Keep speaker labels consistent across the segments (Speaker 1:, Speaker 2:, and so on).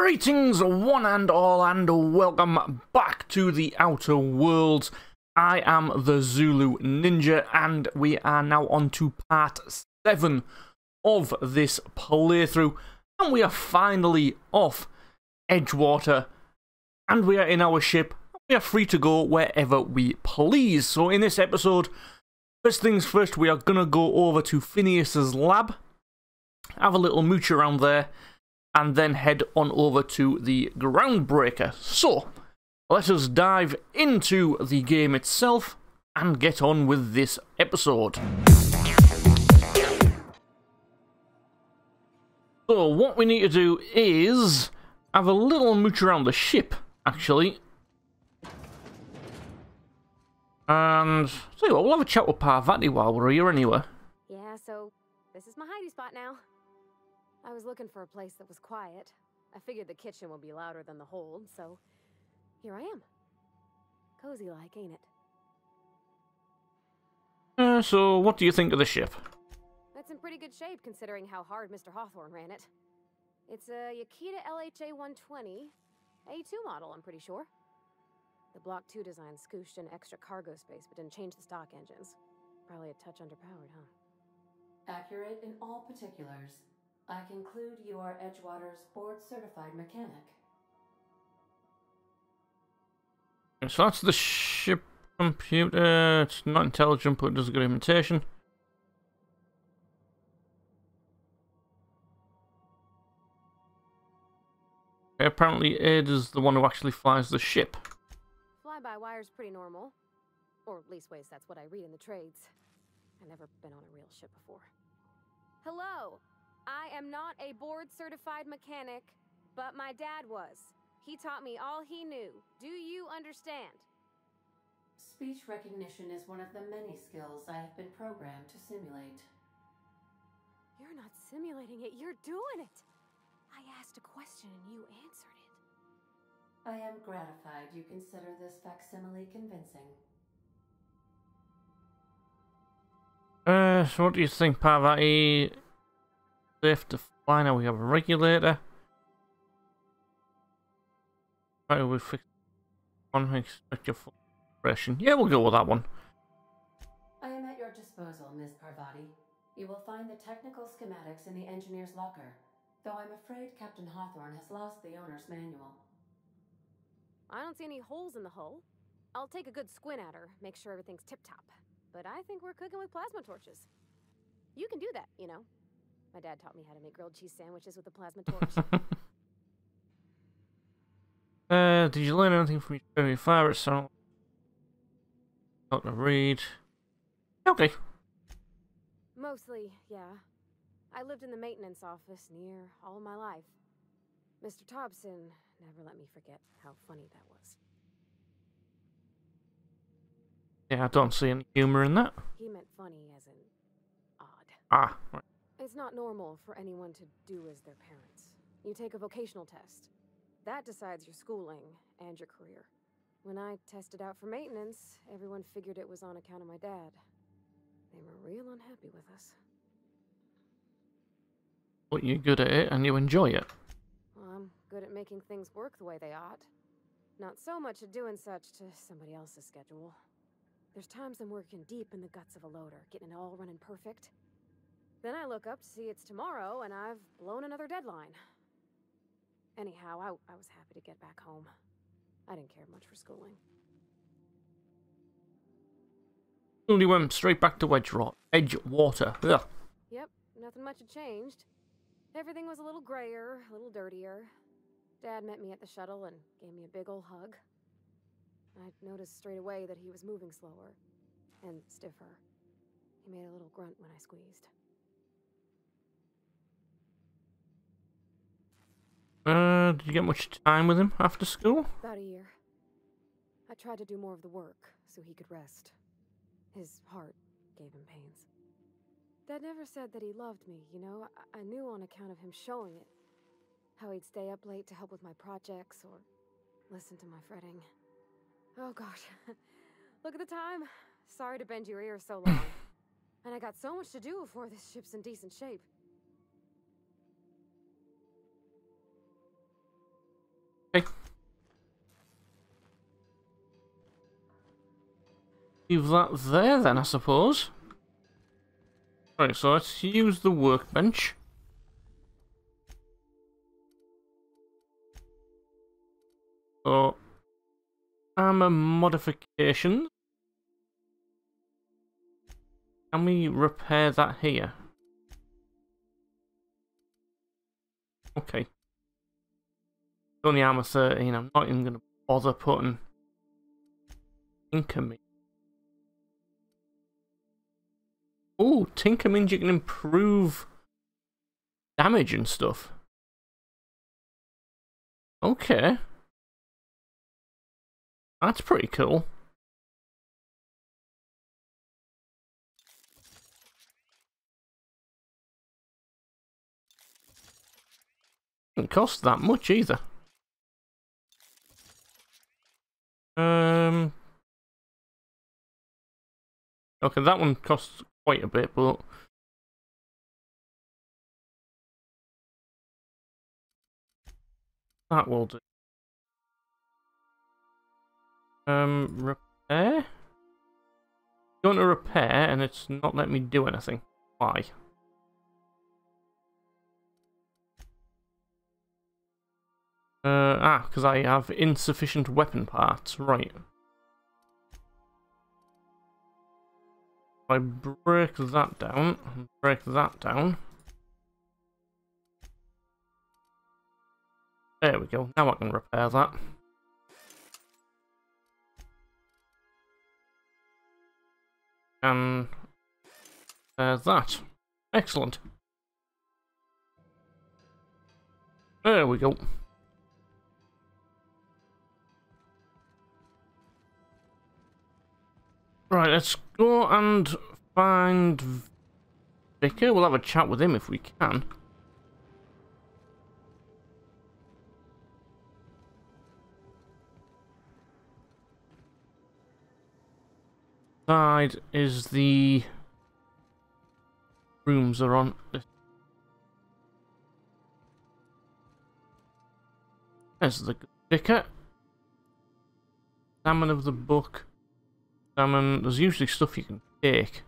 Speaker 1: Greetings, one and all, and welcome back to the Outer Worlds. I am the Zulu Ninja, and we are now on to part 7 of this playthrough. And we are finally off Edgewater, and we are in our ship. We are free to go wherever we please. So in this episode, first things first, we are going to go over to Phineas's lab, have a little mooch around there, and then head on over to the Groundbreaker. So, let us dive into the game itself and get on with this episode. So, what we need to do is have a little mooch around the ship, actually. And, so you what, we'll have a chat with Parvati while we're here anyway.
Speaker 2: Yeah, so this is my hidey spot now. I was looking for a place that was quiet. I figured the kitchen would be louder than the hold, so here I am. Cozy like, ain't it?
Speaker 1: So what do you think of the ship?
Speaker 2: That's in pretty good shape considering how hard Mr. Hawthorne ran it. It's a Yakita LHA 120, A2 model, I'm pretty sure. The Block 2 design scooshed in extra cargo space but didn't change the stock engines. Probably a touch underpowered, huh?
Speaker 3: Accurate in all particulars. I conclude you are Edgewater's board-certified mechanic.
Speaker 1: So that's the ship computer. It's not intelligent, but it does a good imitation. Okay, apparently Ed is the one who actually flies the ship.
Speaker 2: Fly-by-wire's pretty normal. Or leastways, that's what I read in the trades. I've never been on a real ship before. Hello! I am not a board-certified mechanic, but my dad was. He taught me all he knew. Do you understand?
Speaker 3: Speech recognition is one of the many skills I have been programmed to simulate.
Speaker 2: You're not simulating it, you're doing it! I asked a question and you answered it.
Speaker 3: I am gratified you consider this facsimile convincing.
Speaker 1: So what do you think, Parvati? Safe to fly now. We have a regulator. Right, we fix one. Expect your full impression. Yeah, we'll go with that one.
Speaker 3: I am at your disposal, Ms. Parvati. You will find the technical schematics in the engineer's locker, though I'm afraid Captain Hawthorne has lost the owner's manual.
Speaker 2: I don't see any holes in the hull. I'll take a good squint at her, make sure everything's tip-top. But I think we're cooking with plasma torches. You can do that, you know. My dad taught me how to make grilled cheese sandwiches with a plasma torch.
Speaker 1: Did you learn anything from your fire itself? Not to read. Okay.
Speaker 2: Mostly, yeah. I lived in the maintenance office near all my life. Mr. Thompson never let me forget how funny that was.
Speaker 1: Yeah, I don't see any humor in that.
Speaker 2: He meant funny as in odd.
Speaker 1: Ah, right.
Speaker 2: It's not normal for anyone to do as their parents. You take a vocational test. That decides your schooling and your career. When I tested out for maintenance, everyone figured it was on account of my dad. They were real unhappy with us.
Speaker 1: But you're good at it and you enjoy it.
Speaker 2: Well, I'm good at making things work the way they ought. Not so much at doing such to somebody else's schedule. There's times I'm working deep in the guts of a loader, getting it all running perfect. Then I look up to see it's tomorrow, and I've blown another deadline. Anyhow, I was happy to get back home. I didn't care much for schooling.
Speaker 1: You went straight back to Edgewater. Ugh.
Speaker 2: Yep, nothing much had changed. Everything was a little grayer, a little dirtier. Dad met me at the shuttle and gave me a big ol' hug. I noticed straight away that he was moving slower and stiffer. He made a little grunt when I squeezed.
Speaker 1: Did you get much time with him after school?
Speaker 2: About a year. I tried to do more of the work so he could rest. His heart gave him pains. Dad never said that he loved me, you know? I knew on account of him showing it. How he'd stay up late to help with my projects or listen to my fretting. Oh gosh. Look at the time. Sorry to bend your ear so long. And I got so much to do before this ship's in decent shape.
Speaker 1: Leave that there then, I suppose. Right, so let's use the workbench. So, armor modification. Can we repair that here? Okay. It's only armor 13. I'm not even going to bother putting Tinker means. Oh, Tinker means you can improve damage and stuff. Okay. That's pretty cool. Didn't cost that much either. Okay, that one costs quite a bit, but that will do. Repair? Going to repair, and it's not letting me do anything. Why? Because I have insufficient weapon parts. Right. If I break that down, and break that down. There we go. Now I can repair that. And that. Excellent. There we go. Right, let's go and find Vicar. We'll have a chat with him if we can. Side is the rooms are on. There's the Vicar. Salmon of the book. Salmon. There's usually stuff you can take.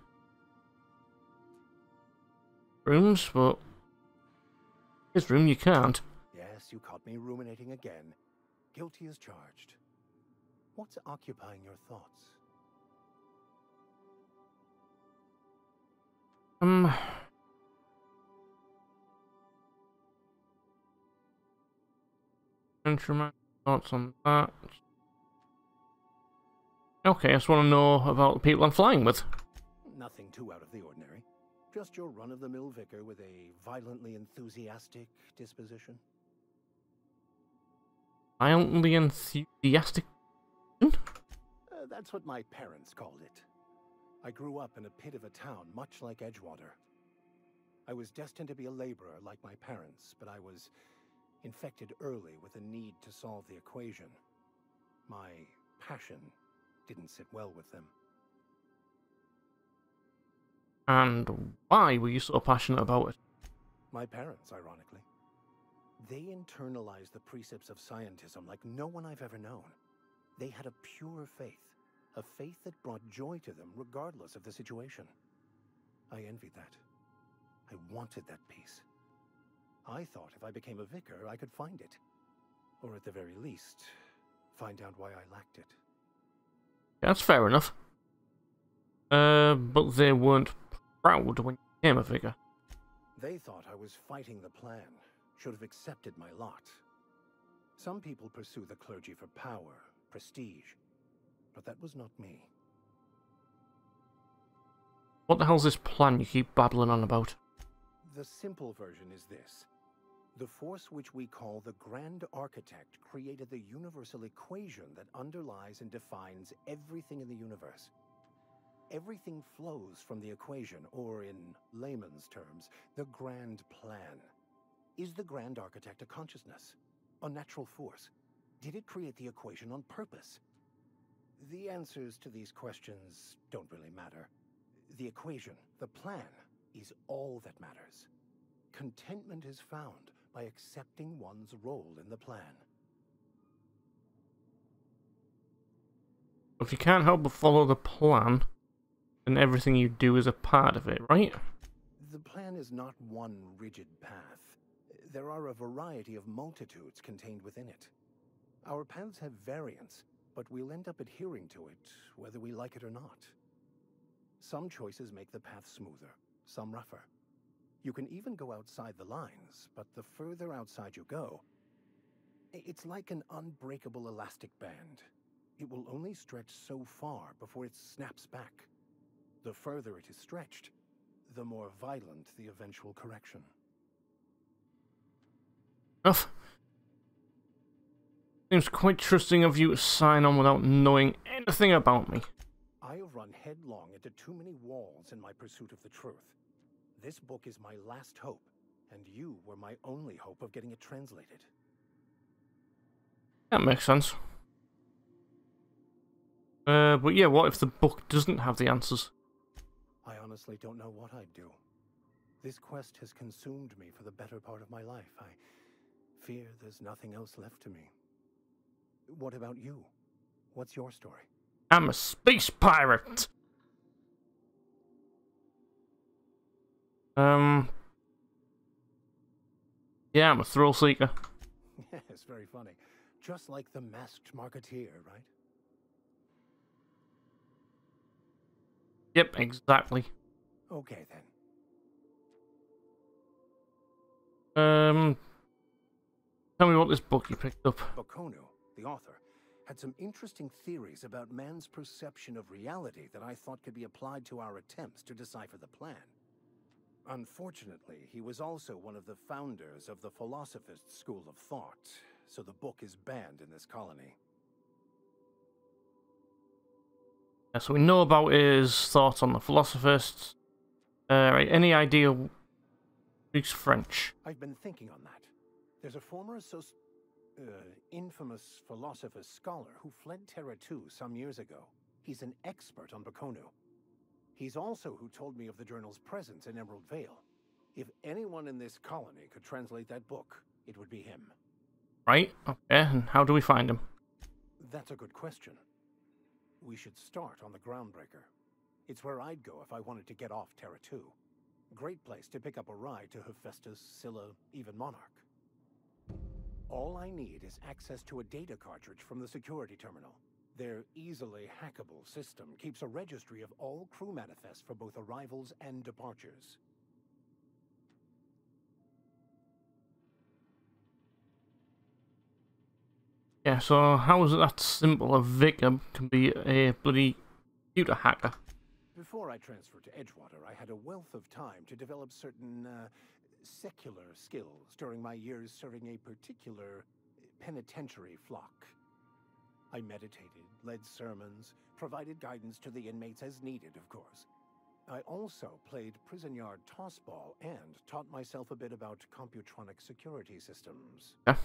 Speaker 1: Rooms, but his room you can't.
Speaker 4: Yes, you caught me ruminating again. Guilty as charged. What's occupying your thoughts? Enter my thoughts on that. Okay, I just want to know about the people I'm flying with. Nothing too out of the ordinary. Just your run-of-the-mill vicar with a violently enthusiastic disposition.
Speaker 1: Violently enthusiastic?
Speaker 4: That's what my parents called it. I grew up in a pit of a town, much like Edgewater. I was destined to be a laborer like my parents, but I was infected early with a need to solve the equation. My passion didn't sit well with them.
Speaker 1: And why were you so passionate about it?
Speaker 4: My parents, ironically. They internalized the precepts of scientism like no one I've ever known. They had a pure faith, a faith that brought joy to them regardless of the situation. I envied that. I wanted that peace. I thought if I became a vicar, I could find it. Or at the very least, find out why I lacked it.
Speaker 1: That's fair enough. But they weren't proud when you became a vicar.
Speaker 4: They thought I was fighting the plan, should have accepted my lot. Some people pursue the clergy for power, prestige, but that was not me.
Speaker 1: What the hell's this plan you keep babbling on about?
Speaker 4: The simple version is this. The force which we call the Grand Architect created the universal equation that underlies and defines everything in the universe. Everything flows from the equation, or in layman's terms, the grand plan. Is the Grand Architect a consciousness? A natural force? Did it create the equation on purpose? The answers to these questions don't really matter. The equation, the plan, is all that matters. Contentment is found by accepting one's role in the plan.
Speaker 1: If you can't help but follow the plan, then everything you do is a part of it, right?
Speaker 4: The plan is not one rigid path. There are a variety of multitudes contained within it. Our paths have variance, but we'll end up adhering to it, whether we like it or not. Some choices make the path smoother, some rougher. You can even go outside the lines, but the further outside you go, it's like an unbreakable elastic band. It will only stretch so far before it snaps back. The further it is stretched, the more violent the eventual correction.
Speaker 1: Enough. Seems quite trusting of you to sign on without knowing anything about me.
Speaker 4: I have run headlong into too many walls in my pursuit of the truth. This book is my last hope, and you were my only hope of getting it translated.
Speaker 1: That makes sense. But yeah, what if the book doesn't have the answers?
Speaker 4: I honestly don't know what I'd do. This quest has consumed me for the better part of my life. I fear there's nothing else left to me. What about you? What's your story?
Speaker 1: I'm a space pirate! Yeah, I'm a thrill seeker.
Speaker 4: Yes, very funny. Just like the masked marketeer, right?
Speaker 1: Yep, exactly.
Speaker 4: Okay, then.
Speaker 1: Tell me what this book you picked up.
Speaker 4: Bakonu, the author, had some interesting theories about man's perception of reality that I thought could be applied to our attempts to decipher the plan. Unfortunately, he was also one of the founders of the Philosophist school of thought, so the book is banned in this colony.
Speaker 1: Yeah, so we know about his thoughts on the Philosophists. Right, any idea who speaks French?
Speaker 4: I've been thinking on that. There's a former infamous Philosophist scholar who fled Terra 2 some years ago. He's an expert on Bakonu. He's also who told me of the journal's presence in Emerald Vale. If anyone in this colony could translate that book, it would be him.
Speaker 1: Right, okay, and how do we find him?
Speaker 4: That's a good question. We should start on the Groundbreaker. It's where I'd go if I wanted to get off Terra 2. Great place to pick up a ride to Hephaestus, Scylla, even Monarch. All I need is access to a data cartridge from the security terminal. Their easily hackable system keeps a registry of all crew manifests for both arrivals and departures.
Speaker 1: Yeah, so how is it that simple a vicar can be a bloody computer hacker?
Speaker 4: Before I transferred to Edgewater, I had a wealth of time to develop certain, secular skills during my years serving a particular penitentiary flock. I meditated, led sermons, provided guidance to the inmates as needed, of course. I also played prison yard tossball and taught myself a bit about computronic security systems.
Speaker 1: Yeah.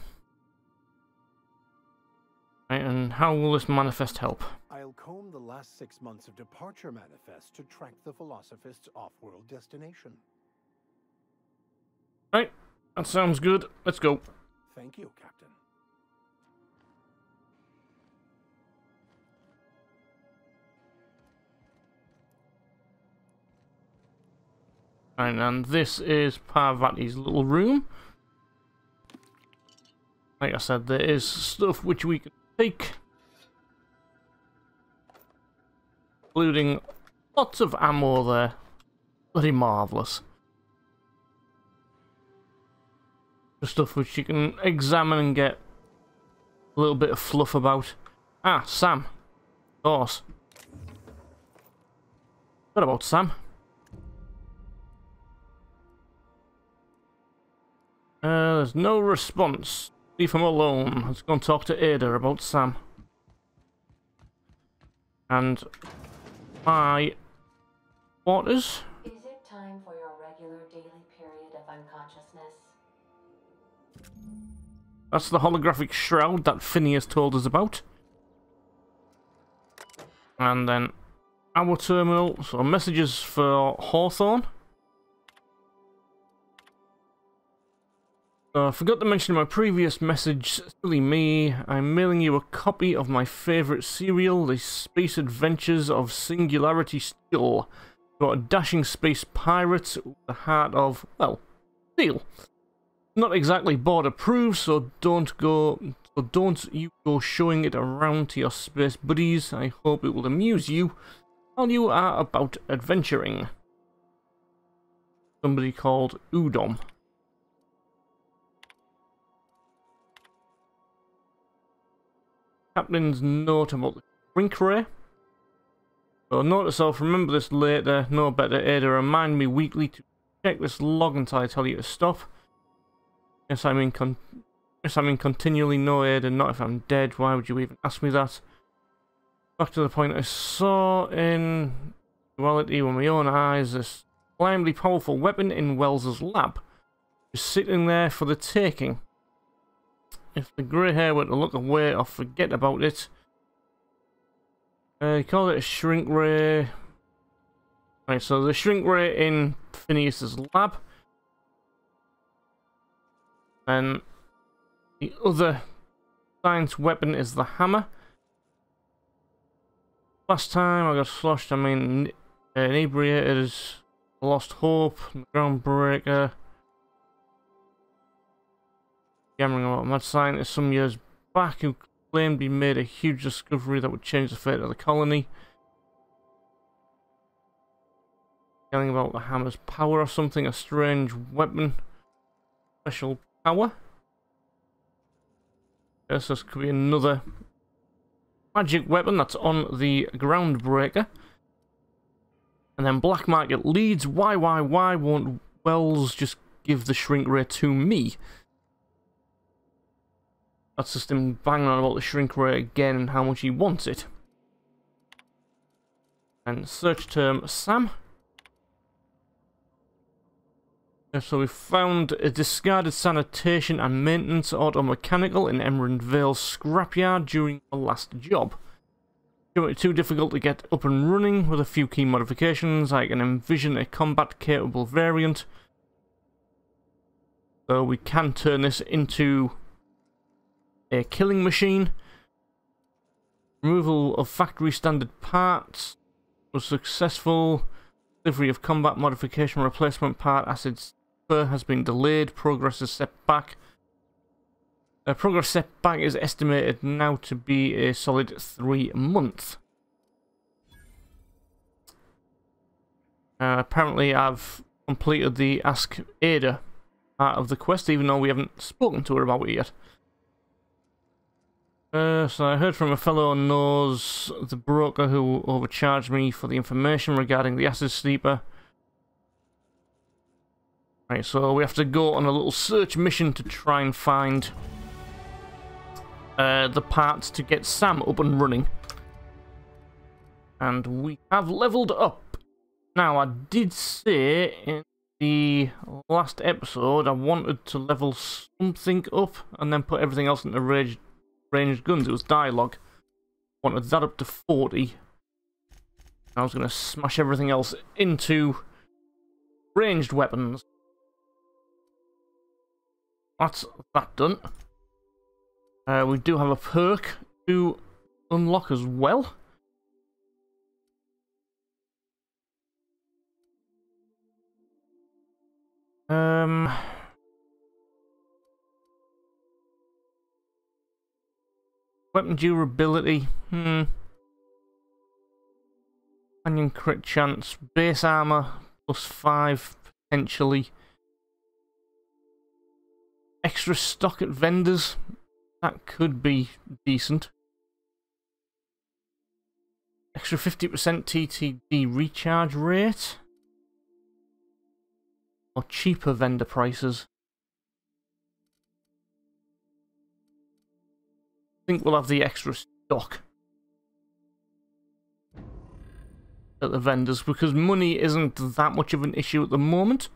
Speaker 1: Right, and how will this manifest help?
Speaker 4: I'll comb the last 6 months of departure manifest to track the Philosophist's off-world destination.
Speaker 1: Right, that sounds good. Let's go.
Speaker 4: Thank you, Captain.
Speaker 1: And this is Parvati's little room. Like I said, there is stuff which we can take, including lots of ammo there. Bloody marvellous. The stuff which you can examine and get a little bit of fluff about. Ah, Sam. Of course. What about Sam? There's no response. Leave him alone. Let's go and talk to Ada about Sam. And my quarters.
Speaker 3: Is it time for your regular daily period of unconsciousness?
Speaker 1: That's the holographic shroud that Phineas told us about. And then our terminal. So messages for Hawthorne. I forgot to mention in my previous message, silly me, I'm mailing you a copy of my favourite serial, The Space Adventures of Singularity Steel. Got a dashing space pirate with the heart of, well, steel. Not exactly board approved, so don't you go showing it around to your space buddies. I hope it will amuse you while you are about adventuring. Somebody called Udom. Captain's note about the shrink ray. So note to self, remember this later, no better aid to remind me weekly to check this log until I tell you to stop. Yes, I mean continually no aid, and not if I'm dead. Why would you even ask me that? Back to the point, I saw in reality with my own eyes this blindly powerful weapon in Wells's lab. Just sitting there for the taking. If the grey hair were to look away or forget about it. He called it a shrink ray. Right, so the shrink ray in Phineas's lab. And the other science weapon is the hammer. Last time I got sloshed, I mean, inebriated, lost hope, groundbreaker. Yammering about a mad scientist some years back who claimed he made a huge discovery that would change the fate of the colony. Yelling about the hammer's power or something, a strange weapon. Special power. Yes, this could be another magic weapon that's on the groundbreaker. And then black market leads. Why won't Wells just give the shrink ray to me? That's just him banging on about the shrink ray again and how much he wants it. And search term Sam. So we found a discarded sanitation and maintenance auto-mechanical in Emerald Vale's scrapyard during the last job. It's too difficult to get up and running with a few key modifications. I can envision a combat-capable variant. So we can turn this into a killing machine. Removal of factory standard parts was successful. Delivery of combat modification replacement part acids has been delayed. Progress is set back. Progress set back is estimated now to be a solid 3 months. Apparently I've completed the Ask Ada part of the quest, even though we haven't spoken to her about it yet. So I heard from a fellow who knows the broker who overcharged me for the information regarding the acid sleeper. Right, so we have to go on a little search mission to try and find the parts to get Sam up and running. And we have leveled up. Now, I did say in the last episode I wanted to level something up and then put everything else into ranged guns. It was dialogue. Wanted that up to 40. I was going to smash everything else into ranged weapons. That's that done. We do have a perk to unlock as well. Weapon durability. Companion crit chance. Base armor +5 potentially. Extra stock at vendors. That could be decent. Extra 50% TTD recharge rate. Or cheaper vendor prices. I think we'll have the extra stock at the vendors because money isn't that much of an issue at the moment.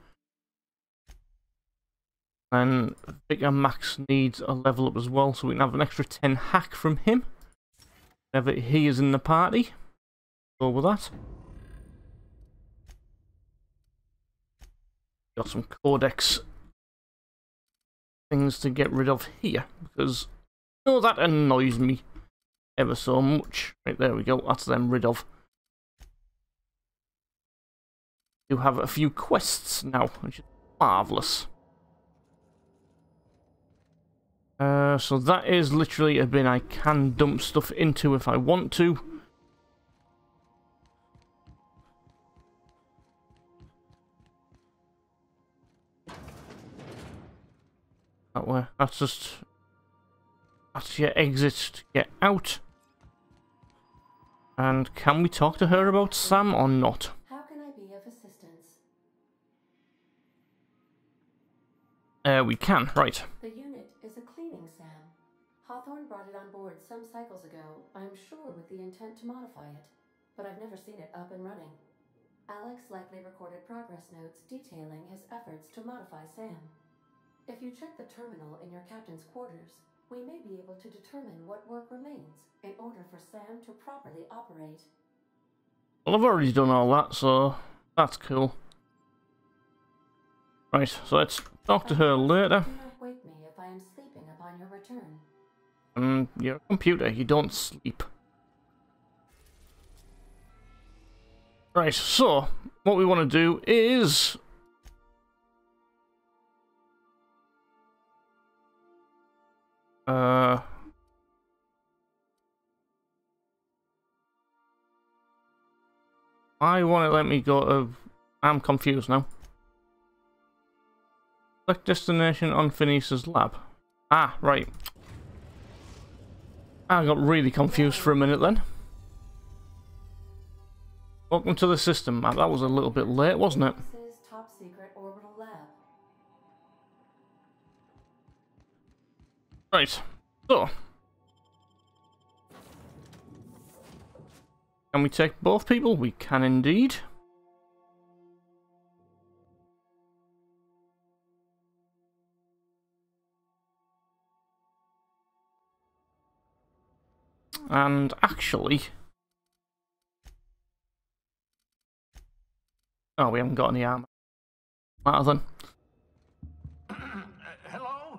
Speaker 1: And Vicar Max needs a level up as well, so we can have an extra 10 hack from him whenever he is in the party. Go with that. Got some codex things to get rid of here, because oh, that annoys me ever so much. Right, there we go. That's them rid of. You have a few quests now, which is marvellous. So that is literally a bin I can dump stuff into if I want to. That way. That's your exit to get out. And can we talk to her about Sam or not?
Speaker 3: How can I be of assistance?
Speaker 1: We can, right.
Speaker 3: The unit is a cleaning Sam. Hawthorne brought it on board some cycles ago, I'm sure with the intent to modify it. But I've never seen it up and running. Alex likely recorded progress notes detailing his efforts to modify Sam. If you check the terminal in your captain's quarters, we may be able to determine what work remains in order for Sam to properly operate.
Speaker 1: Well, I've already done all that, so that's cool. Right, so let's talk to her later.
Speaker 3: Do not wake me if I am sleeping upon your return.
Speaker 1: You're a computer, you don't sleep. Right, so what we want to do is I want to let me go to... I'm confused now. Select destination on Phineas's lab. Ah, right. I got really confused for a minute then. Welcome to the system map. That was a little bit late, wasn't it?
Speaker 3: This is top secret orbital lab.
Speaker 1: Right. So. Can we take both people? We can indeed. And actually... Oh, we haven't got any armor. Matter then.
Speaker 5: Hello?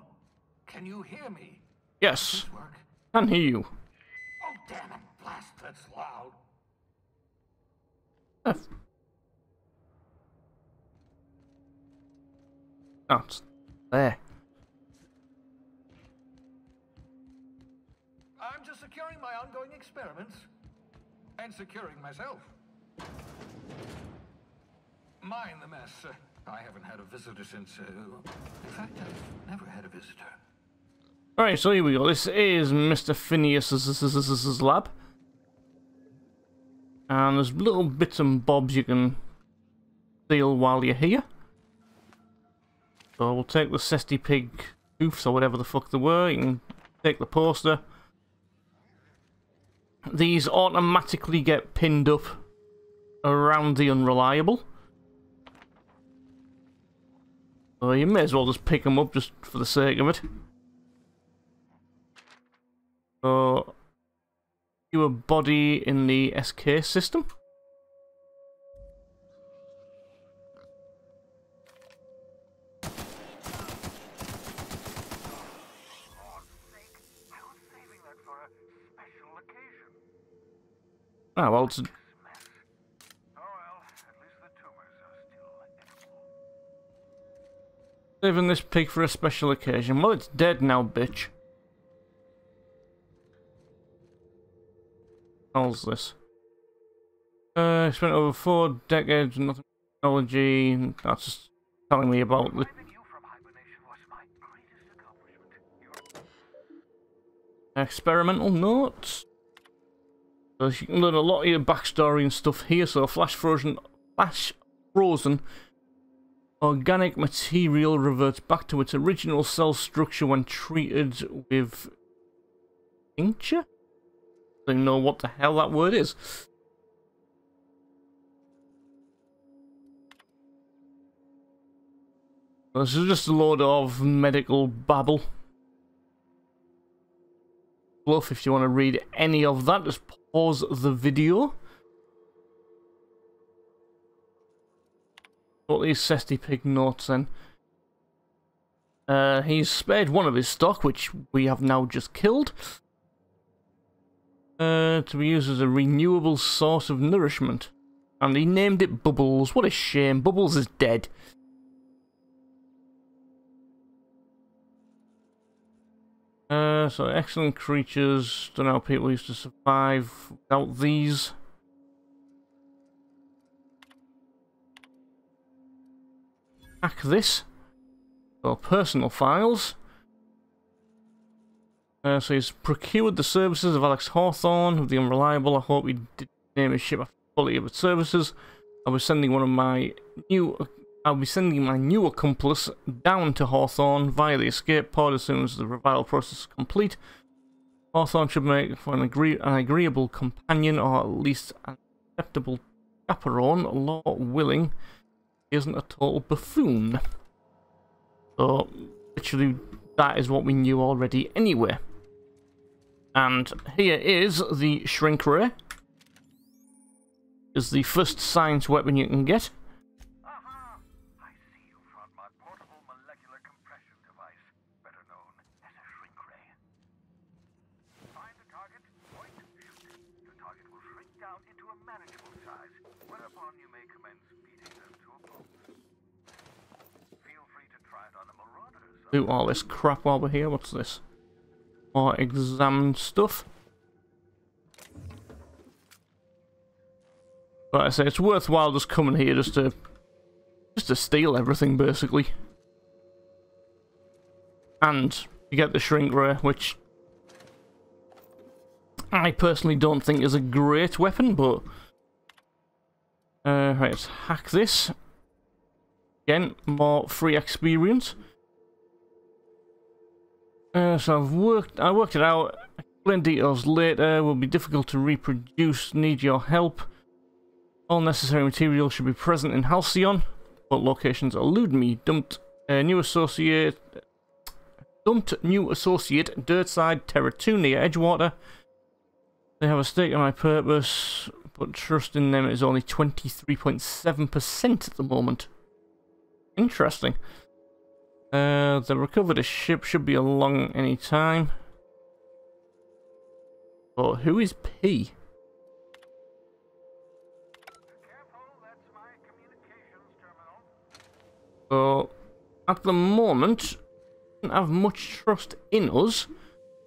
Speaker 5: Can you hear me?
Speaker 1: Yes.
Speaker 5: Does this work?
Speaker 1: Can hear you.
Speaker 5: Oh, damn it. Blast, that's loud.
Speaker 1: Oh, it's there.
Speaker 5: I'm just securing my ongoing experiments. And securing myself. Mind the mess. I haven't had a visitor since... in fact, I've never had a visitor.
Speaker 1: Alright, so here we go. This is Mr. Phineas's lab. And there's little bits and bobs you can steal while you're here. So we'll take the Cesty Pig hoofs or whatever the fuck they were. You can take the poster. These automatically get pinned up around the unreliable. So you may as well just pick them up just for the sake of it. So, you a body in the SK system. Ah, well, it's...
Speaker 5: Oh well, at least the tumors are still edible.
Speaker 1: Saving this pig for a special occasion. Well, it's dead now, bitch. How's this? Spent over 4 decades with nothing but technology. That's just telling me about the...
Speaker 5: Surviving you from hibernation was my greatest accomplishment.
Speaker 1: experimental notes. So you can learn a lot of your backstory and stuff here. So flash frozen organic material reverts back to its original cell structure when treated with tincture. I don't know what the hell that word is. This is just a load of medical babble. Fluff, if you want to read any of that, just pause the video. What these Cesty Pig notes then. He's spared one of his stock, which we have now just killed. To be used as a renewable source of nourishment. And he named it Bubbles. What a shame. Bubbles is dead. So excellent creatures. Don't know how people used to survive without these. Hack this. So personal files. So he's procured the services of Alex Hawthorne of the Unreliable. I hope he did name his ship after the quality of its services. I'll be sending my new accomplice down to Hawthorne via the escape pod as soon as the revival process is complete. Hawthorne should make for an agreeable companion, or at least an acceptable chaperone. Law willing, he isn't a total buffoon. So, literally, that is what we knew already anyway. And here is the Shrink Ray. Is the first science weapon you can get.
Speaker 5: Aha! I see you found my portable molecular compression device, better known as a shrink ray. Find the target, point, shoot. The target will shrink down into a manageable size, whereupon you may commence beating them to a pulp. Feel free to try it on the Marauders.
Speaker 1: Do all this crap while we're here. What's this? More exam stuff. But I say it's worthwhile just coming here just to steal everything basically. And you get the Shrink Ray, which I personally don't think is a great weapon, but right, let's hack this. Again, more free experience. So I worked it out. Explain details later. Will be difficult to reproduce. Need your help. All necessary materials should be present in Halcyon, but locations elude me. Dumped new associate. Dirtside Terra 2 near Edgewater. They have a stake on my purpose, but trust in them is only 23.7% at the moment. Interesting. They recovered a ship, should be along any time. But who is P?
Speaker 5: Careful, that's my communications terminal.
Speaker 1: So, at the moment, I don't have much trust in us,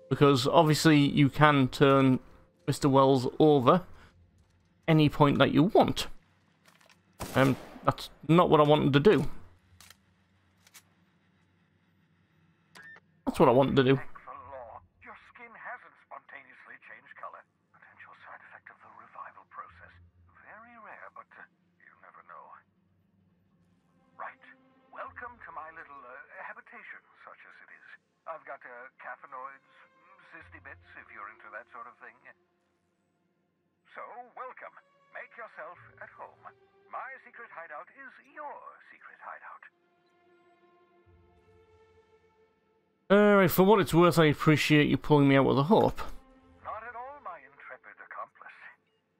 Speaker 1: because obviously you can turn Mr. Wells over any point that you want. That's not what I wanted to do. That's what I wanted to do.
Speaker 5: Thank the law. Your skin hasn't spontaneously changed color. Potential side effect of the revival process. Very rare, but you never know. Right. Welcome to my little habitation, such as it is. I've got caffeinoids, cysty bits, if you're into that sort of thing. So, welcome. Make yourself at home. My secret hideout is your secret hideout.
Speaker 1: Alright, for what it's worth, I appreciate you pulling me out with a hope.
Speaker 5: Not at all, my intrepid accomplice.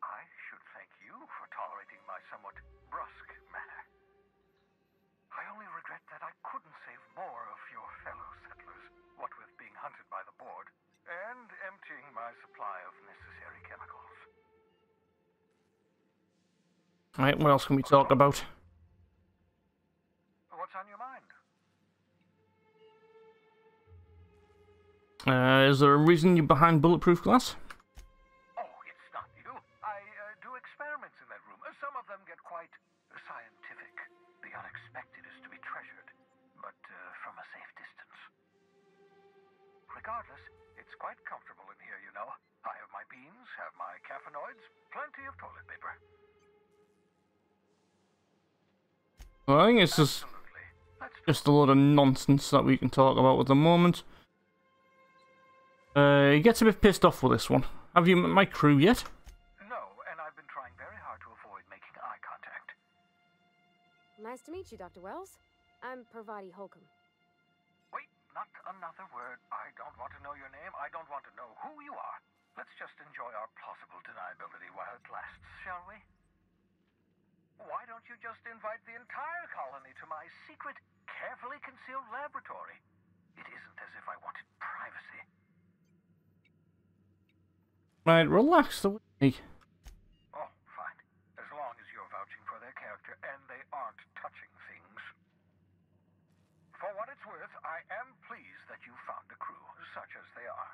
Speaker 5: I should thank you for tolerating my somewhat brusque manner. I only regret that I couldn't save more of your fellow settlers, what with being hunted by the board, and emptying my supply of necessary chemicals.
Speaker 1: Alright, what else can we talk about?
Speaker 5: What's on your mind?
Speaker 1: Is there a reason you're behind bulletproof glass?
Speaker 5: Oh, it's not you. I do experiments in that room. Some of them get quite scientific. The unexpected is to be treasured, but from a safe distance. Regardless, it's quite comfortable in here, you know. I have my beans, have my caffeinoids, plenty of toilet paper.
Speaker 1: Well, I think it's just a load of nonsense that we can talk about at the moment. He gets a bit pissed off with this one. Have you met my crew yet?
Speaker 5: No, and I've been trying very hard to avoid making eye contact.
Speaker 2: Nice to meet you, Dr. Wells. I'm Parvati Holcomb.
Speaker 5: Wait, not another word. I don't want to know your name. I don't want to know who you are. Let's just enjoy our plausible deniability while it lasts, shall we? Why don't you just invite the entire colony to my secret, carefully concealed laboratory? It isn't as if I wanted privacy.
Speaker 1: Right, relax the way.
Speaker 5: Oh, fine. As long as you're vouching for their character and they aren't touching things. For what it's worth, I am pleased that you found a crew, such as they are.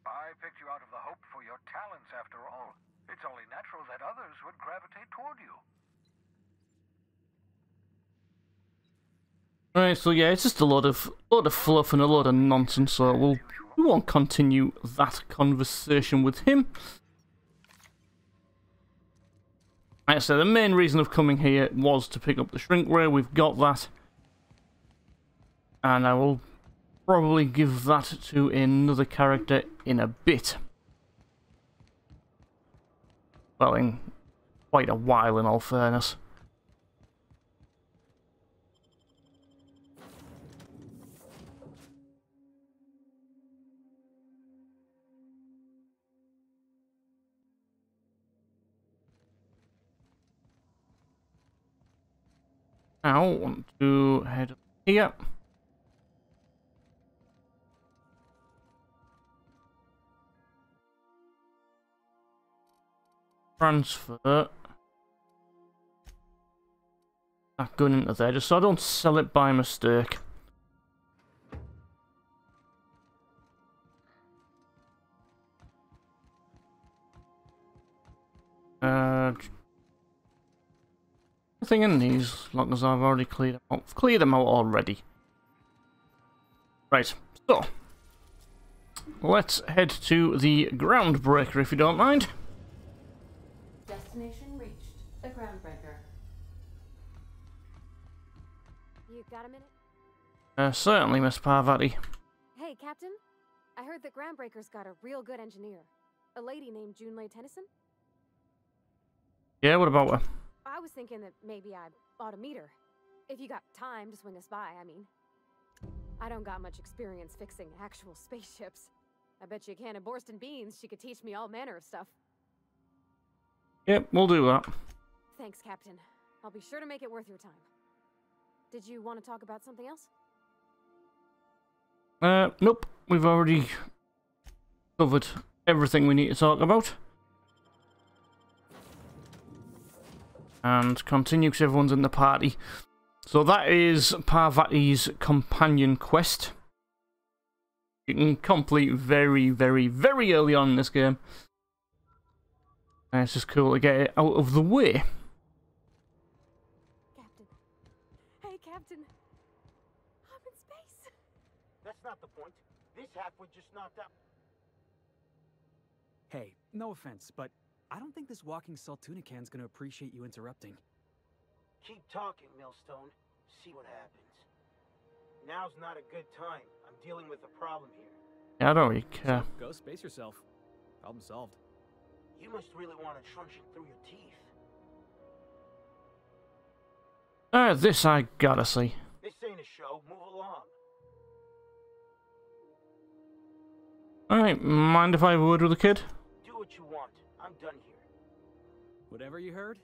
Speaker 5: I picked you out of the hope for your talents, after all. It's only natural that others would gravitate toward you.
Speaker 1: Right, so yeah, it's just a lot of fluff and a lot of nonsense, so we won't continue that conversation with him. Like I said, the main reason of coming here was to pick up the shrink ray. We've got that. And I will probably give that to another character in a bit. Well, in quite a while, in all fairness. Now, I want to head up here. Transfer that gun into there, just so I don't sell it by mistake. Nothing in these, as long as I've already cleared them out. I've cleared them out already. Right, so let's head to the groundbreaker, if you don't mind.
Speaker 3: Destination reached. The groundbreaker.
Speaker 2: You got a minute?
Speaker 1: Certainly, Miss Parvati.
Speaker 2: Hey, Captain. I heard that Groundbreaker's got a real good engineer. A lady named Junlei Tennyson?
Speaker 1: Yeah, what about her?
Speaker 2: I was thinking that maybe I ought to meet her. If you got time to swing us by, I mean. I don't got much experience fixing actual spaceships. I bet you a can of Borston beans she could teach me all manner of stuff.
Speaker 1: Yep, we'll do that.
Speaker 2: Thanks, Captain. I'll be sure to make it worth your time. Did you want to talk about something else?
Speaker 1: Nope. We've already covered everything we need to talk about. And continue because everyone's in the party. So that is Parvati's companion quest. You can complete very, very, very early on in this game. And it's just cool to get it out of the way.
Speaker 2: Captain. Hey, Captain. I'm in space.
Speaker 6: That's not the point. This halfway just knocked out.
Speaker 7: Hey, no offense, but I don't think this walking Saltunican's gonna appreciate you interrupting.
Speaker 6: Keep talking, Millstone. See what happens. Now's not a good time. I'm dealing with a problem here.
Speaker 1: Yeah, I don't really care.
Speaker 7: So, go space yourself. Problem solved.
Speaker 6: You must really want a truncheon through your teeth.
Speaker 1: This I gotta see.
Speaker 6: This ain't a show. Move along.
Speaker 1: Alright, mind if I have a word with the kid?
Speaker 6: Do what you want. I'm done here.
Speaker 7: Whatever you heard,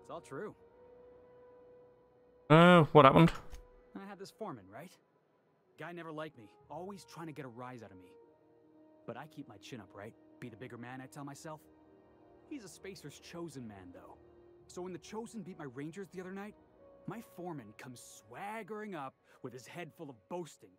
Speaker 7: it's all true.
Speaker 1: What happened?
Speaker 7: I had this foreman, right? Guy never liked me, always trying to get a rise out of me. But I keep my chin up, right? Be the bigger man, I tell myself. He's a Spacer's chosen man, though. So when the Chosen beat my Rangers the other night, my foreman comes swaggering up with his head full of boasting.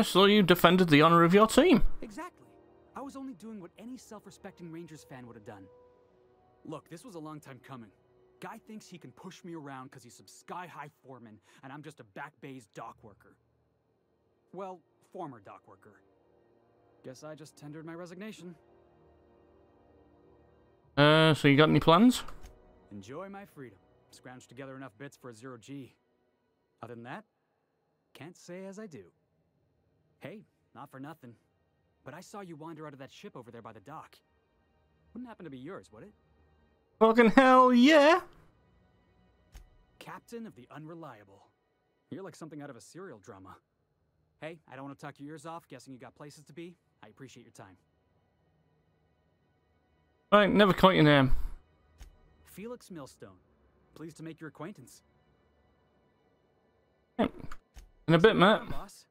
Speaker 1: So you defended the honor of your team.
Speaker 7: Exactly. I was only doing what any self-respecting Rangers fan would have done. Look, this was a long time coming. Guy thinks he can push me around because he's some sky-high foreman, and I'm just a back bay's dock worker. Well, former dock worker. Guess I just tendered my resignation.
Speaker 1: So you got any plans?
Speaker 7: Enjoy my freedom. Scrounged together enough bits for a 0G. Other than that, can't say as I do. Hey, not for nothing, but I saw you wander out of that ship over there by the dock. Wouldn't happen to be yours, would it?
Speaker 1: Fucking hell, yeah!
Speaker 7: Captain of the Unreliable. You're like something out of a serial drama. Hey, I don't want to talk your ears off, guessing you got places to be. I appreciate your time.
Speaker 1: Right, never caught your name.
Speaker 7: Felix Millstone. Pleased to make your acquaintance.
Speaker 1: In a bit, mate.
Speaker 7: Boss.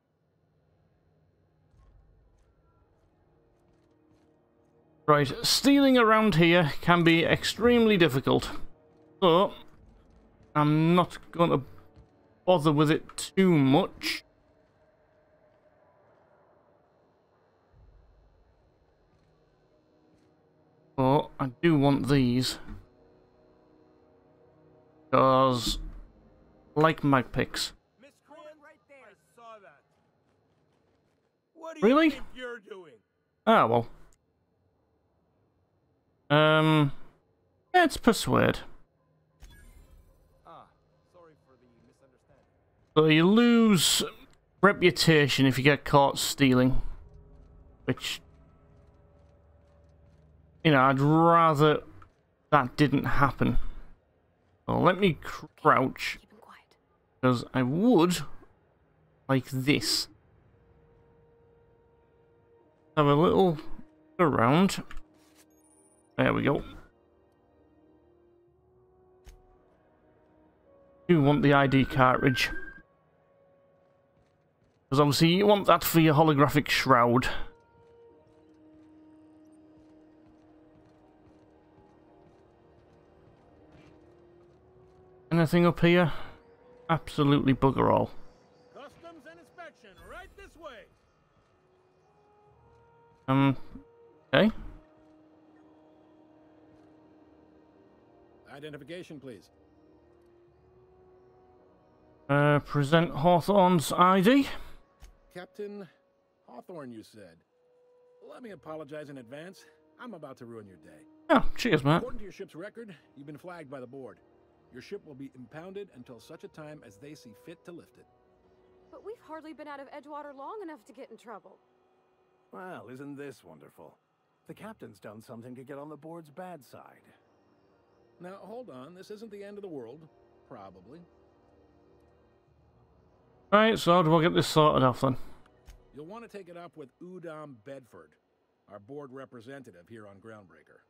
Speaker 1: Right, stealing around here can be extremely difficult. So, I'm not going to bother with it too much. But I do want these. Because I like mag picks.
Speaker 6: What do
Speaker 1: Really?
Speaker 6: you think you're doing?
Speaker 1: Ah, well. Let's persuade.
Speaker 6: Sorry for the misunderstanding.
Speaker 1: So you lose reputation if you get caught stealing. Which, you know, I'd rather that didn't happen. So let me crouch.
Speaker 2: Keep him quiet.
Speaker 1: Because I would like this. Have a little around. There we go. You want the ID cartridge. Because obviously you want that for your holographic shroud. Anything up here? Absolutely bugger all.
Speaker 6: Customs and inspection, right this way.
Speaker 1: Okay.
Speaker 8: Identification, please.
Speaker 1: Present Hawthorne's ID.
Speaker 8: Captain Hawthorne, you said. Let me apologize in advance. I'm about to ruin your day.
Speaker 1: Oh, cheers, mate.
Speaker 8: According to your ship's record, you've been flagged by the board. Your ship will be impounded until such a time as they see fit to lift it.
Speaker 2: But we've hardly been out of Edgewater long enough to get in trouble.
Speaker 4: Well, isn't this wonderful? The captain's done something to get on the board's bad side.
Speaker 8: Now, hold on. This isn't the end of the world. Probably.
Speaker 1: Right, so how do I get this sorted off then?
Speaker 8: You'll want to take it up with Udom Bedford, our board representative here on Groundbreaker.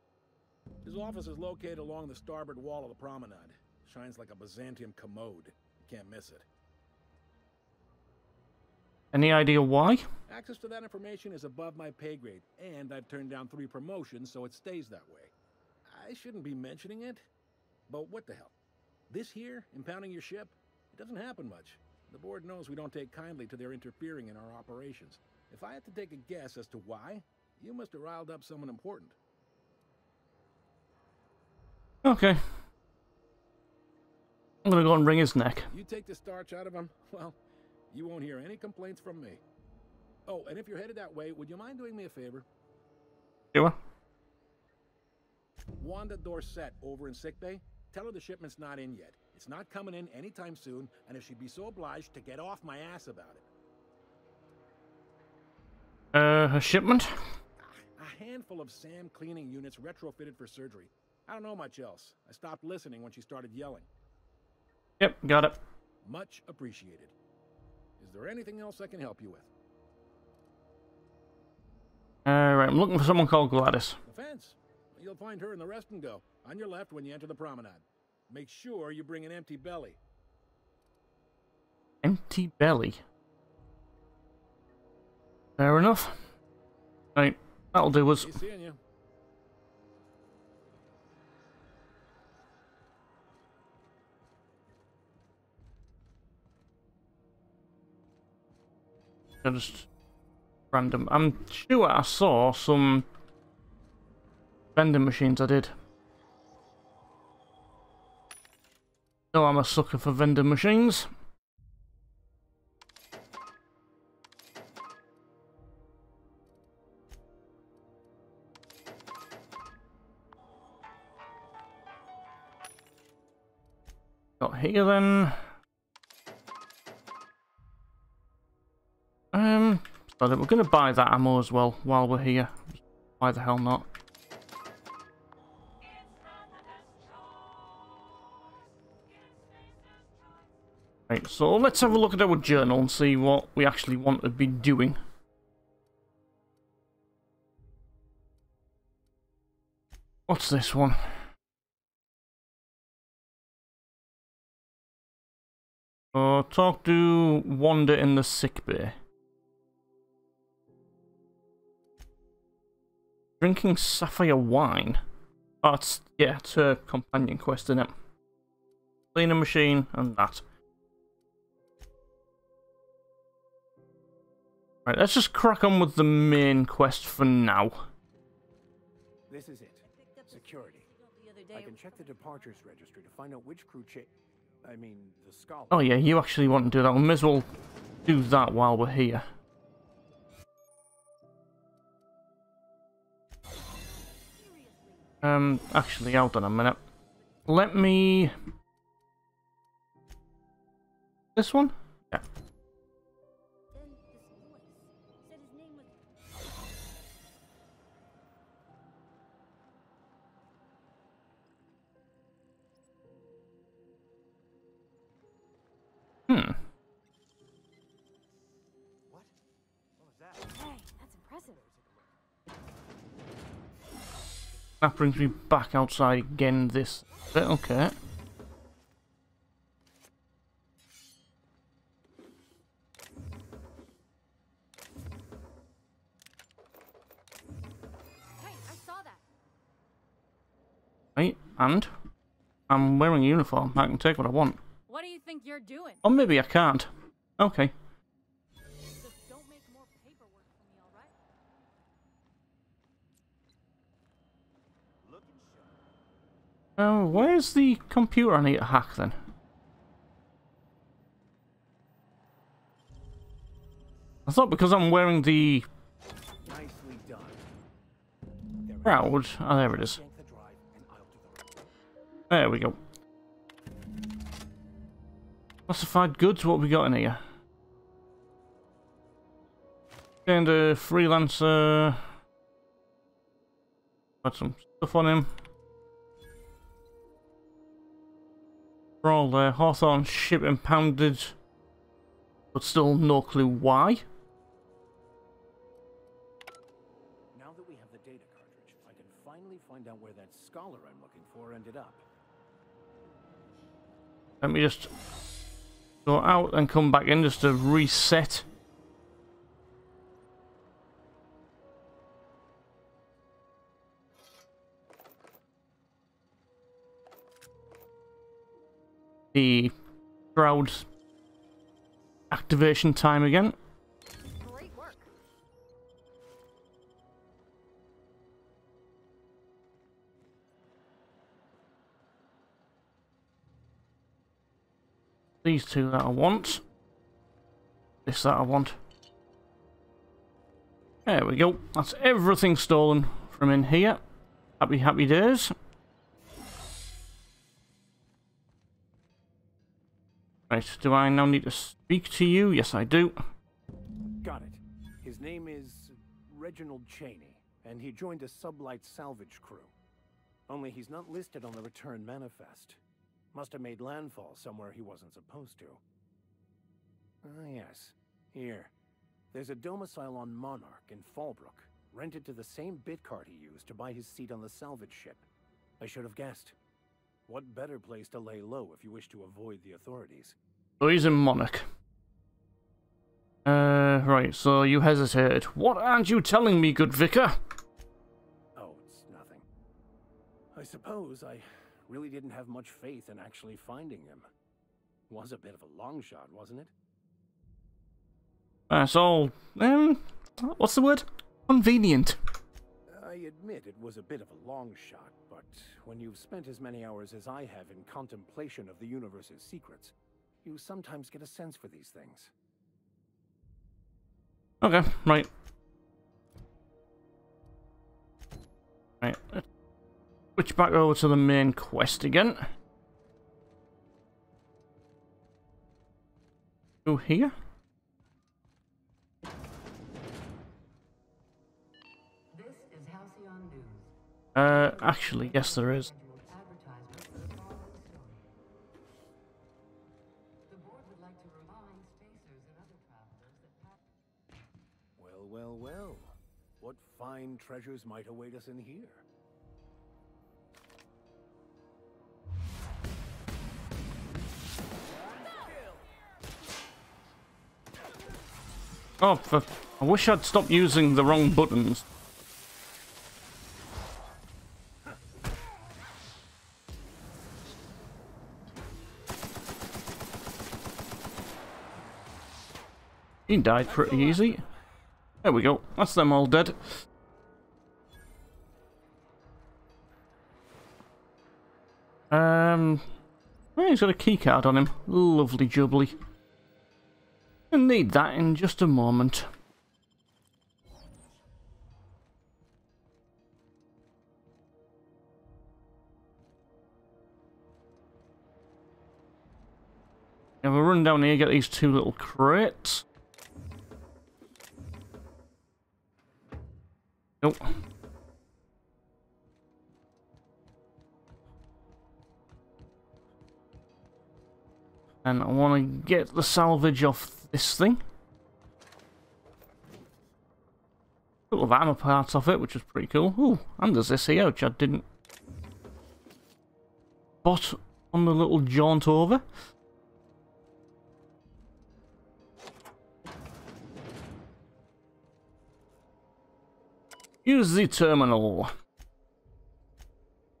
Speaker 8: His office is located along the starboard wall of the promenade. Shines like a Byzantium commode. You can't miss it.
Speaker 1: Any idea why?
Speaker 8: Access to that information is above my pay grade, and I've turned down 3 promotions, so it stays that way. I shouldn't be mentioning it, but what the hell? This here, impounding your ship, it doesn't happen much. The board knows we don't take kindly to their interfering in our operations. If I had to take a guess as to why, you must have riled up someone important.
Speaker 1: Okay. I'm gonna go and wring his neck.
Speaker 8: You take the starch out of him, well, you won't hear any complaints from me. Oh, and if you're headed that way, would you mind doing me a favor?
Speaker 1: Sure.
Speaker 8: Wanda Dorset over in sickbay, tell her the shipment's not in yet. It's not coming in anytime soon, and if she'd be so obliged to get off my ass about it.
Speaker 1: A shipment?
Speaker 8: A handful of SAM cleaning units retrofitted for surgery. I don't know much else. I stopped listening when she started yelling.
Speaker 1: Yep, got it.
Speaker 8: Much appreciated. Is there anything else I can help you with?
Speaker 1: Alright, I'm looking for someone called Gladys.
Speaker 8: The fence. You'll find her in the rest and go, on your left when you enter the promenade. Make sure you bring an empty belly.
Speaker 1: Empty belly? Fair enough. Right, that'll do us.
Speaker 8: Be seeing you.
Speaker 1: Just random. I'm sure I saw some vending machines. I did. No, I'm a sucker for vending machines. Got here then. So we're going to buy that ammo as well while we're here. Why the hell not? Right, so let's have a look at our journal and see what we actually want to be doing. What's this one? Or talk to Wanda in the sick bay. Drinking sapphire wine. Oh, it's her companion quest, isn't it? Cleaner machine and that. Right, let's just crack on with the main quest for now.
Speaker 4: This is it. Security. I can check the departures registry to find out which crew the scholar.
Speaker 1: Oh yeah, you actually want to do that. We may as well do that while we're here. Actually, hold on a minute. Let me... This one? Yeah.
Speaker 2: Hey, that's impressive.
Speaker 1: That brings me back outside again this bit, okay.
Speaker 2: Hey, I saw that.
Speaker 1: Right, and? I'm wearing a uniform, I can take what I want.
Speaker 2: What do you think you're doing?
Speaker 1: Or maybe I can't. Okay.
Speaker 2: Just don't make more paperwork for me, all right?
Speaker 1: Where's the computer I need to hack then? I thought because I'm wearing the
Speaker 4: Nicely done.
Speaker 1: crowd. Oh, there it is. There we go. Classified goods, what have we got in here? And a freelancer. Got some stuff on him. We're all there. Hawthorne ship impounded. But still no clue why.
Speaker 4: Now that we have the data cartridge, I can finally find out where that scholar I'm looking for ended up.
Speaker 1: Let me just go out and come back in just to reset. The crowd activation time again.
Speaker 2: Great work.
Speaker 1: These two that I want. This that I want. There we go. That's everything stolen from in here. Happy, happy days. Right, do I now need to speak to you? Yes, I do.
Speaker 4: Got it. His name is Reginald Cheney, and he joined a sublight salvage crew. Only he's not listed on the return manifest. Must have made landfall somewhere he wasn't supposed to. Ah, yes. Here. There's a domicile on Monarch in Fallbrook, rented to the same bit card he used to buy his seat on the salvage ship. I should have guessed. What better place to lay low if you wish to avoid the authorities?
Speaker 1: So he's in Monarch. Right, so you hesitated. What aren't you telling me, good vicar?
Speaker 4: Oh, it's nothing. I suppose I really didn't have much faith in actually finding him. Was a bit of a long shot, wasn't it?
Speaker 1: That's all, what's the word? Convenient.
Speaker 4: I admit it was a bit of a long shot, but when you've spent as many hours as I have in contemplation of the universe's secrets, you sometimes get a sense for these things.
Speaker 1: Okay, right. Right, let's switch back over to the main quest again. Go here.
Speaker 3: This is Halcyon News.
Speaker 1: Actually, yes there is.
Speaker 3: Advertisement for the following story. The board would like to remind spacers and other travelers that
Speaker 4: Well, well, well. What fine treasures might await us in here?
Speaker 1: Oh, I wish I'd stopped using the wrong buttons. He died pretty easy. There we go. That's them all dead. Oh, he's got a keycard on him. Lovely jubbly. I'll need that in just a moment. Have a run down here, get these two little crates. Nope. And I want to get the salvage off this thing. A couple of armor parts off it, which is pretty cool. Ooh, and there's this here, which I didn't spot on the little jaunt over. Use the terminal.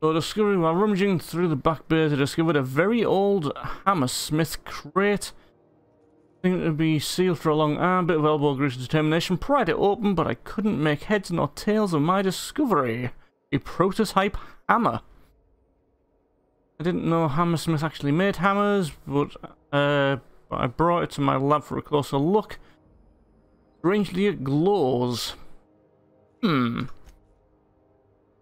Speaker 1: So discovery, while rummaging through the back bay, I discovered a very old hammersmith crate. I think it would be sealed for a long arm, bit of elbow grease and determination. Pried it open, but I couldn't make heads nor tails of my discovery. A prototype hammer. I didn't know Hammersmith actually made hammers, but I brought it to my lab for a closer look. Strangely, it glows.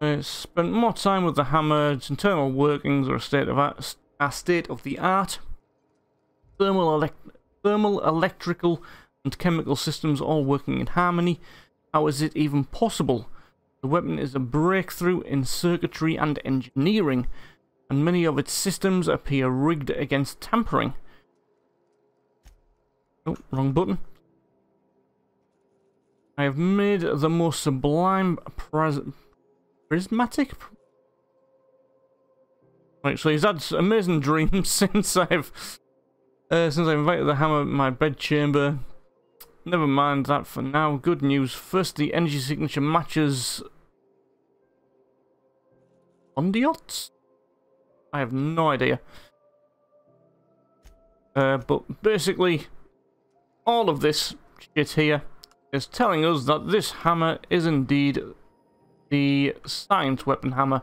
Speaker 1: I spent more time with the hammer. Its internal workings are a state of the art. Thermal, electrical, and chemical systems all working in harmony. How is it even possible? The weapon is a breakthrough in circuitry and engineering, and many of its systems appear rigged against tampering. Oh, wrong button. I have made the most sublime prismatic. Right, so he's had amazing dreams since I've invited the hammer in my bedchamber. Never mind that for now. Good news. First, the energy signature matches Ondiots? I have no idea. But basically, all of this shit here is telling us that this hammer is indeed the science weapon hammer.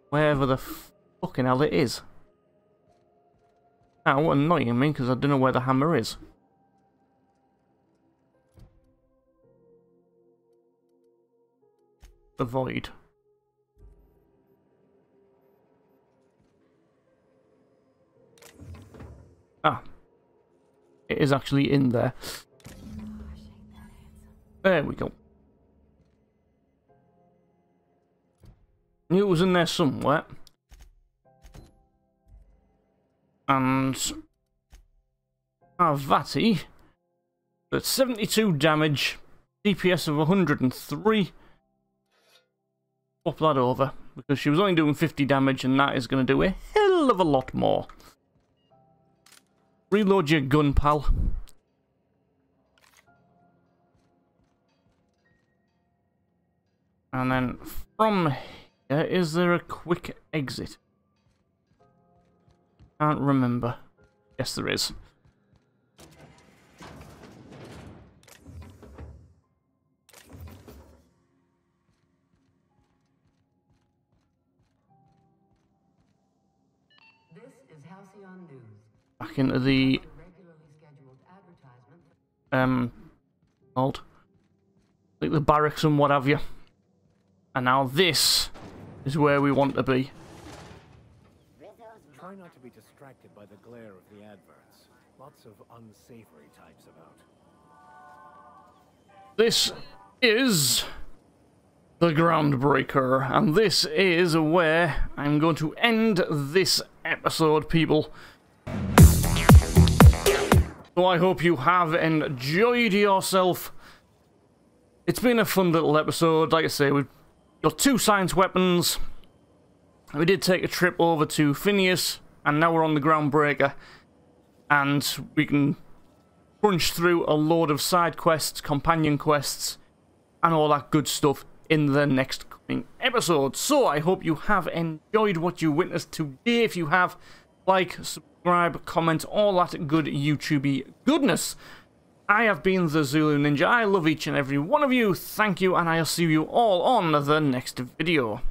Speaker 1: Wherever the fucking hell it is. Now, annoying me because I don't know where the hammer is. The void. Ah. It is actually in there. There we go. Knew it was in there somewhere. And our Vati at 72 damage, DPS of 103. Swap that over, because she was only doing 50 damage and that is going to do a hell of a lot more. Reload your gun, pal. And then from here, is there a quick exit? Can't remember. Yes, there is.
Speaker 3: This is Halcyon News.
Speaker 1: Back into the called like the barracks and what have you. And now this is where we want to be.
Speaker 4: Try not to be distracted by the glare of the adverts. Lots of unsavory types about.
Speaker 1: This is the Groundbreaker, and this is where I'm going to end this episode, people. So I hope you have enjoyed yourself. It's been a fun little episode. Like I say, we've got 2 science weapons. We did take a trip over to Phineas, and now we're on the Groundbreaker. And we can crunch through a load of side quests, companion quests, and all that good stuff in the next coming episode. So I hope you have enjoyed what you witnessed today. If you have, like, subscribe, comment, all that good YouTubey goodness. I have been the Zulu Ninja. I love each and every one of you. Thank you, and I'll see you all on the next video.